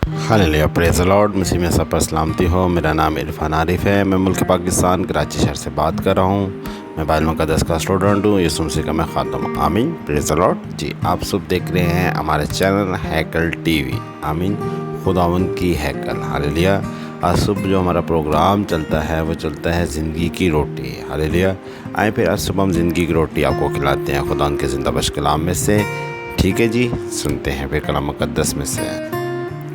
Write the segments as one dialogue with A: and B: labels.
A: Hallelujah, praise the Lord. मसीह में सब पर सलामती हो। मेरा नाम इरफान आरिफ है। मैं मुल्क पाकिस्तान कराची शहर से बात कर रहा हूँ। मैं बाइबल मुक़द्दस का स्टूडेंट हूँ। यीशु मसीह का मैं खादम। आमीन, प्रेज़ द लॉर्ड। जी, आप सब देख रहे हैं हमारे चैनल हैकल टीवी। आमीन, खुदावंद की हैकल। हालेलुया। आज सुबह जो हमारा प्रोग्राम चलता है वो चलता है ज़िंदगी की रोटी। हालेलुया। आए फिर आज सुबह हम ज़िंदगी की रोटी आपको खिलाते हैं खुदावंद के ज़िंदा बख्श कलाम में से। ठीक है जी, सुनते हैं फिर कलाम मुक़द्दस में से।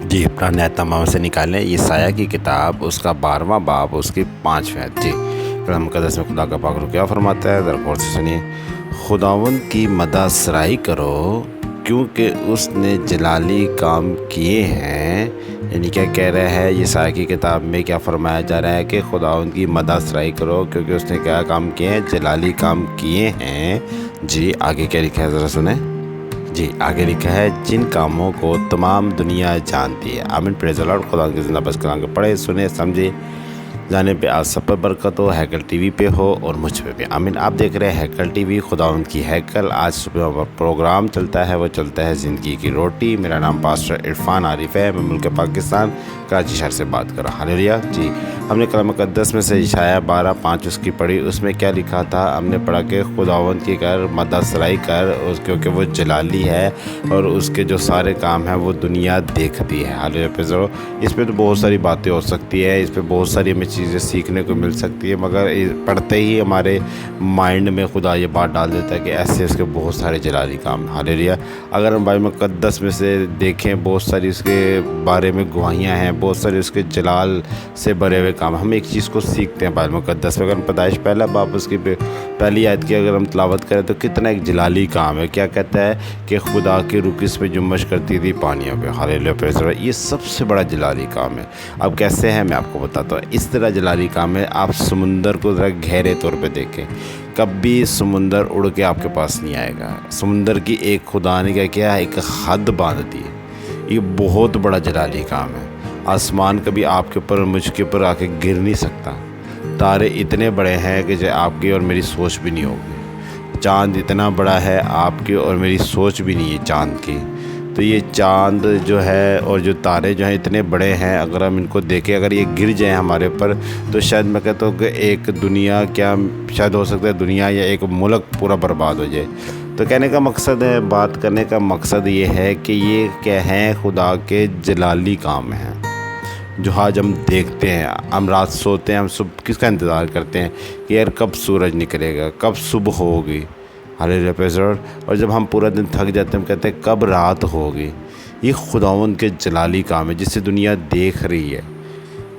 A: जी, पुराने तमाम से निकालें यशायाह की किताब, उसका 12वां बाब, उसकी 5वीं आयत। जी, कलाम मुक़द्दस में खुदा का पाक रूह क्या फरमाता है, ज़रा गौर से सुनिए। खुदावंद की मदह सराई करो क्योंकि उसने जलाली काम किए हैं। यानी क्या कह रहा है, यशायाह की किताब में क्या फरमाया जा रहा है कि खुदावंद की मदह सराई करो क्योंकि उसने क्या काम किए हैं, जलाली काम किए हैं। जी, आगे क्या लिखा है ज़रा सुने। जी, आगे लिखा है, जिन कामों को तमाम दुनिया जानती है। आमीन, प्रेज़ द लॉर्ड। खुदा के ज़िंदा बख्श कलाम के पढ़े सुने समझे जाने पे आज सब पर बरकत हो, हैकल टीवी पे हो और मुझ पे भी। आमीन। आप देख रहे हैं हैकल टीवी, खुदावंद की हैकल। आज सुबह प्रोग्राम चलता है वो चलता है ज़िंदगी की रोटी। मेरा नाम पास्टर इरफान आरिफ है। मैं मुल्क पाकिस्तान कराची शहर से बात कर रहा हूँ। हालेलुया। जी, हमने कलाम मुक़द्दस में से यशायाह 12:5 उसकी पढ़ी। उसमें क्या लिखा था, हमने पढ़ा कि खुदावंद की कर मदह सराई कर क्योंकि वो जलाली है और उसके जो सारे काम हैं वो दुनिया देखती है। हालेलुया। इस पर तो बहुत सारी बातें हो सकती है, इस पर बहुत सारी हमें चीज़ें सीखने को मिल सकती है, मगर पढ़ते ही हमारे माइंड में खुदा ये बात डाल देता है कि ऐसे इसके बहुत सारे जलाली काम। हालेलुया। अगर हम बाइबल मुक़द्दस में से देखें, बहुत सारी उसके बारे में गवाहियाँ हैं, बहुत सारे उसके जलाल से भरे हुए काम। हम एक चीज़ को सीखते हैं बाइबल मुक़द्दस में। अगर हम पैदाइश पहला बाब उसकी पहली आयत की अगर हम तलावत करें तो कितना एक जलाली काम है। क्या कहता है कि खुदा की रूह किस पे जुम्मश करती थी, पानियों पे। हालेलुया। ये सबसे बड़ा जलाली काम है। अब कैसे है मैं आपको बताता हूँ। इस तरह जलाली काम है, आप समुंदर को ज़रा गहरे तौर पे देखें। कभी समुंदर उड़ के आपके पास नहीं आएगा। समुंदर की एक खुदा ने क्या किया, एक हद बांध दी है। ये बहुत बड़ा जलाली काम है। आसमान कभी आपके ऊपर और मुझके ऊपर आके गिर नहीं सकता। तारे इतने बड़े हैं कि जो आपकी और मेरी सोच भी नहीं होगी। चाँद इतना बड़ा है, आपकी और मेरी सोच भी नहीं है चाँद की। तो ये चाँद जो है और जो तारे जो हैं इतने बड़े हैं, अगर हम इनको देखें, अगर ये गिर जाएं हमारे ऊपर तो शायद मैं कहता हूँ कि एक दुनिया, क्या शायद हो सकता है दुनिया या एक मुल्क पूरा बर्बाद हो जाए। तो कहने का मकसद है, बात करने का मकसद ये है कि ये क्या है, खुदा के जलाली काम हैं जो आज हम देखते हैं। हम रात सोते हैं, हम सुबह किसका इंतज़ार करते हैं कि यार कब सूरज निकलेगा, कब सुबह होगी। हालेलुया। और जब हम पूरा दिन थक जाते हैं, हम कहते हैं कब रात होगी। ये खुदावंद के जलाली काम है जिसे दुनिया देख रही है।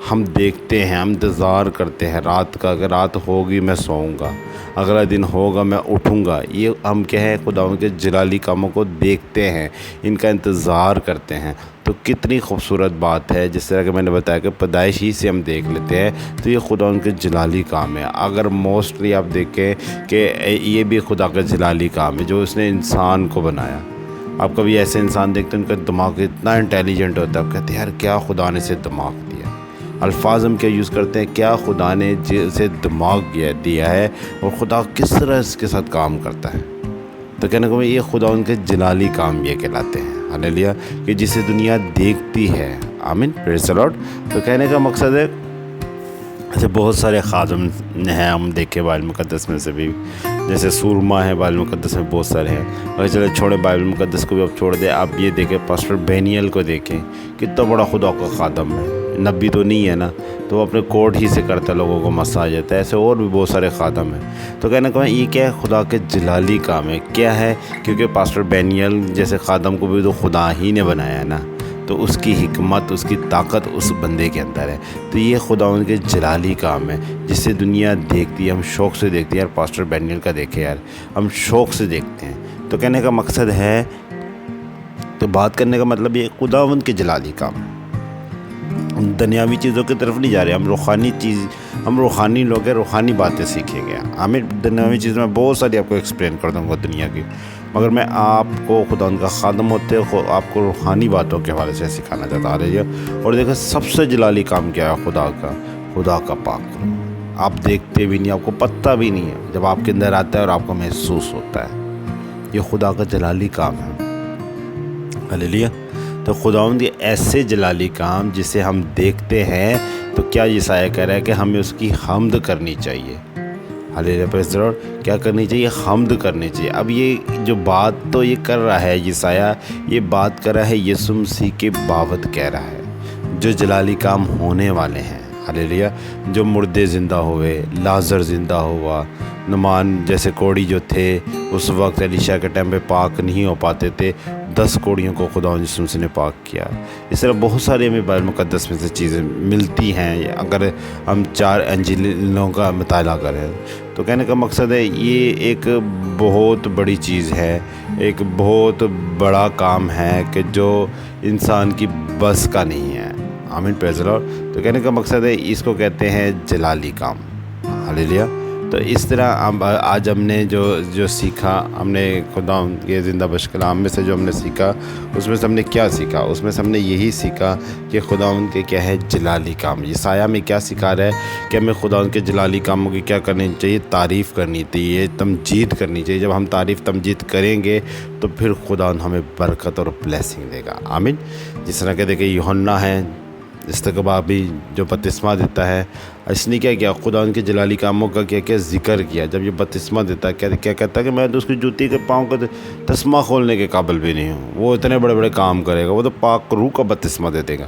A: हम देखते हैं, हम इंतज़ार करते हैं रात का। अगर रात होगी मैं सोऊंगा, अगला दिन होगा मैं उठूंगा। ये हम क्या है, खुदावंद के जलाली कामों को देखते हैं, इनका इंतज़ार करते हैं। तो कितनी खूबसूरत बात है। जिस तरह कि मैंने बताया कि पैदाइश ही से हम देख लेते हैं तो ये खुदावंद के जलाली काम है। अगर मोस्टली आप देखें कि ये भी खुदा का जलाली काम है जो उसने इंसान को बनाया। आप कभी ऐसे इंसान देखते हैं उनका दिमाग इतना इंटेलिजेंट होता है, आप कहते हैं यार क्या खुदा ने इसे दिमाग दिया। अल्फाज हम क्या यूज़ करते हैं, क्या खुदा ने इसे दिमाग दिया है और खुदा किस तरह इसके साथ काम करता है। तो कहने को ये खुदा उनके जलाली काम ये कहलाते हैं। हालेलुया। कि जिसे दुनिया देखती है। आमीन, प्रेज़ द लॉर्ड। तो कहने का मकसद है, ऐसे बहुत सारे खादम हैं हम देखें बाइबल मुक़द्दस में से भी, जैसे सूरमा है बाइबल मुक़द्दस में बहुत सारे हैं। अगर चले छोड़े बाइबल मुक़द्दस को भी आप छोड़ दें, आप ये देखें पास्टर बेनियल को देखें, कितना बड़ा खुदा का खादम है। नबी तो नहीं है ना, तो वो अपने कोड ही से करता है, लोगों को मसा जाता है। ऐसे और भी बहुत सारे खादम हैं। तो कहना कहना ये क्या है, खुदा के जलाली काम है। क्या है, क्योंकि पास्टर बेनियल जैसे खादम को भी तो खुदा ही ने बनाया है ना, तो उसकी हिकमत, उसकी ताकत उस बंदे के अंदर है। तो ये खुदा उनके जलाली काम है जिससे दुनिया देखती है। हम शौक़ से देखते हैं यार, पास्टर बेनियल का देखे यार, हम शौक़ से देखते हैं। तो कहने का मकसद है, तो बात करने का मतलब ये खुदावंद के जलाली काम है। हम दुनियावी चीज़ों की तरफ नहीं जा रहे, हम रूहानी लोग हैं, रूहानी बातें सीखेंगे। आमीन। दुनियावी चीज़ में बहुत सारी आपको एक्सप्लेन कर दूँगा दुनिया की, मगर मैं आपको खुदा उनका खादम होते आपको रूहानी बातों के हवाले से सिखाना चाहता आ रही है। और देखो सबसे जलाली काम क्या है खुदा का पाक। आप देखते भी नहीं, आपको पता भी नहीं है, जब आपके अंदर आता है और आपको महसूस होता है। ये खुदा का जलाली काम है। हालेलुया। تو خداوند یہ ایسے جلالی کام جسے ہم دیکھتے ہیں تو کیا یسایہ کہہ رہا ہے کہ ہمیں اس کی حمد کرنی چاہیے. ہالیلویا پریز دی لارڈ. کیا کرنی چاہیے؟ حمد کرنی چاہیے. اب یہ جو بات تو یہ کر رہا ہے یسایہ، یہ بات کر رہا ہے یسوع مسیح کے بابت کہہ رہا ہے جو جلالی کام ہونے والے ہیں. ہالیلویا. جو مردے زندہ ہوئے، لازر زندہ ہوا، نعمان جیسے کوڑی جو تھے اس وقت الیشا کے ٹائم پہ پاک نہیں ہو پاتے تھے، 10 کوڑیوں کو خدا یسوع مسیح نے پاک کیا. اس طرح بہت ساری ہمیں بائبل مقدس میں سے چیزیں ملتی ہیں. اگر ہم 4 انجیلوں کا مطالعہ کریں تو کہنے کا مقصد ہے یہ ایک بہت بڑی چیز ہے، ایک بہت بڑا کام ہے کہ جو انسان کی بس کا نہیں ہے. آمین پریز دی لارڈ. تو کہنے کا مقصد ہے اس کو کہتے ہیں جلالی کام. ہالیلویا. تو اس طرح آج ہم نے جو سیکھا، ہم نے خدا کے زندہ بخش کلام میں سے جو ہم نے سیکھا، اس میں سے ہم نے کیا سیکھا؟ اس میں سے ہم نے یہی سیکھا کہ خدا ان کے کیا ہے جلالی کام. یسایہ میں کیا سکھا رہا ہے کہ ہمیں خدا ان کے جلالی کاموں کی کیا کرنی چاہیے؟ تعریف کرنی چاہیے، تمجید کرنی چاہیے. جب ہم تعریف تمجید کریں گے تو پھر خدا ہمیں برکت اور بلیسنگ دے گا. آمین. جس طرح کہ دیکھیں یوحنا ہے استقبابی جو بپتسمہ دیتا ہے، اس نے کیا کیا؟ خدا ان کے جلالی کاموں کا کیا ذکر کیا. جب یہ بپتسمہ دیتا ہے کیا کہتا ہے کہ میں تو اس کی جوتی کے پاؤں کا تسمہ کھولنے کے قابل بھی نہیں ہوں. وہ اتنے بڑے بڑے کام کرے گا، وہ تو پاک روح کا بپتسمہ دے دے گا.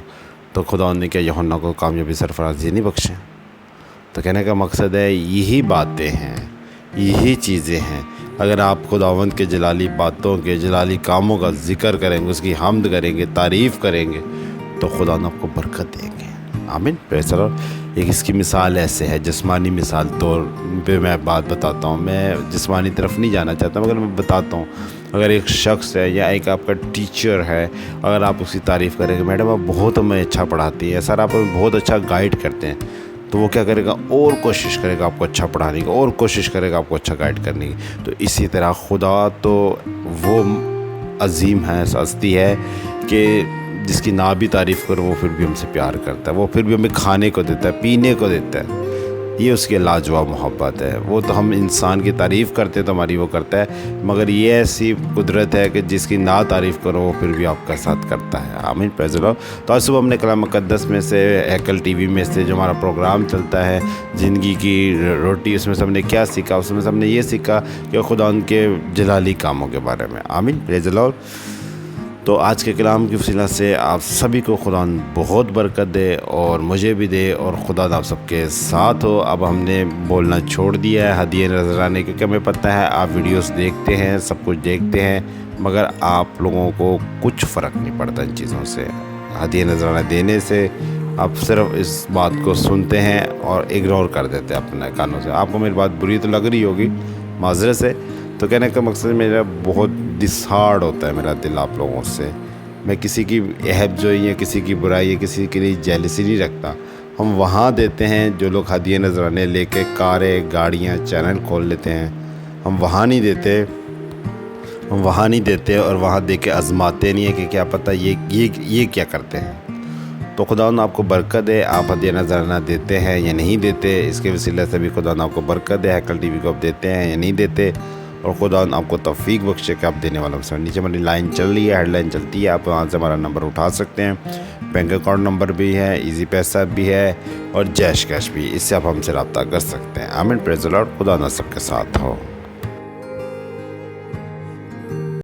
A: تو خدا نے کیا یوحنا کو کامیابی سرفرازی نہیں بخشے. تو کہنے کا مقصد ہے یہی باتیں ہیں، یہی چیزیں ہیں. اگر آپ خداوند کے جلالی باتوں کے جلالی کاموں کا ذکر کریں گے، اس کی حمد کریں گے، تعریف کریں گے تو خدا نے آپ کو برکت دیں گے. آمین پریز دی لارڈ. ایک اس کی مثال ایسے ہے، جسمانی مثال طور پہ میں بات بتاتا ہوں. میں جسمانی طرف نہیں جانا چاہتا مگر میں بتاتا ہوں. اگر ایک شخص ہے یا ایک آپ کا ٹیچر ہے، اگر آپ اس کی تعریف کریں گے، میڈم آپ بہت ہمیں اچھا پڑھاتی ہیں، سر آپ ہمیں بہت اچھا گائیڈ کرتے ہیں، تو وہ کیا کرے گا؟ اور کوشش کرے گا آپ کو اچھا پڑھانے کی، اور کوشش کرے گا آپ کو اچھا گائیڈ کرنے کی. تو اسی طرح خدا تو وہ عظیم ہے، ہستی ہے کہ جس کی نہ بھی تعریف کرو وہ پھر بھی ہم سے پیار کرتا ہے، وہ پھر بھی ہمیں کھانے کو دیتا ہے، پینے کو دیتا ہے. یہ اس کی لاجواب محبت ہے. وہ تو ہم انسان کی تعریف کرتے تو ہماری وہ کرتا ہے، مگر یہ ایسی قدرت ہے کہ جس کی نہ تعریف کرو وہ پھر بھی آپ کا ساتھ کرتا ہے. آمین پریز دی لارڈ. تو آج صبح ہم نے کلام مقدس میں سے ہیکل ٹی وی میں سے جو ہمارا پروگرام چلتا ہے زندگی کی روٹی، اس میں سے ہم نے کیا سیکھا؟ اس میں سے ہم نے یہ سیکھا کہ خدا ان کے جلالی کاموں کے بارے میں. آمین پریز دی لارڈ. تو آج کے کلام کی وسیلہ سے آپ سبھی کو خدا بہت برکت دے اور مجھے بھی دے، اور خدا آپ سب کے ساتھ ہو. اب ہم نے بولنا چھوڑ دیا ہے ہدیے نذرانے، کیونکہ ہمیں پتہ ہے آپ ویڈیوز دیکھتے ہیں، سب کچھ دیکھتے ہیں، مگر آپ لوگوں کو کچھ فرق نہیں پڑتا ان چیزوں سے. ہدیے نذرانہ دینے سے آپ صرف اس بات کو سنتے ہیں اور اگنور کر دیتے ہیں اپنے کانوں سے. آپ کو میری بات بری تو لگ رہی ہوگی، معذرت سے. تو کہنے کا مقصد میرا بہت ڈسہارڈ ہوتا ہے میرا دل آپ لوگوں سے. میں کسی کی عیب جوئی یا کسی کی برائی یا کسی کے لیے جیلسی نہیں رکھتا. ہم وہاں دیتے ہیں جو لوگ ہدیے نذرانے لے کے کاریں، گاڑیاں، چینل کھول لیتے ہیں. ہم وہاں نہیں دیتے اور وہاں دے کے آزماتے نہیں ہیں کہ کیا پتہ یہ کیا کرتے ہیں. تو خدا نے آپ کو برکت دے. آپ ہدیہ نذرانہ دیتے ہیں یا نہیں دیتے، اس کے وسیلہ سے بھی خدا نے آپ کو برکت دے. ہیکل ٹی وی کو آپ دیتے ہیں یا نہیں دیتے، اور خدا آپ کو توفیق بخشے کہ آپ دینے والوں سے. نیچے ہماری لائن چل رہی ہے، ہیڈ لائن چلتی ہے، آپ وہاں سے ہمارا نمبر اٹھا سکتے ہیں. بینک اکاؤنٹ نمبر بھی ہے، ایزی پیسہ بھی ہے، اور جیش کیش بھی. اس سے آپ ہم سے رابطہ کر سکتے ہیں. آمین پریز دی لارڈ. خدا نہ سب کے ساتھ ہو.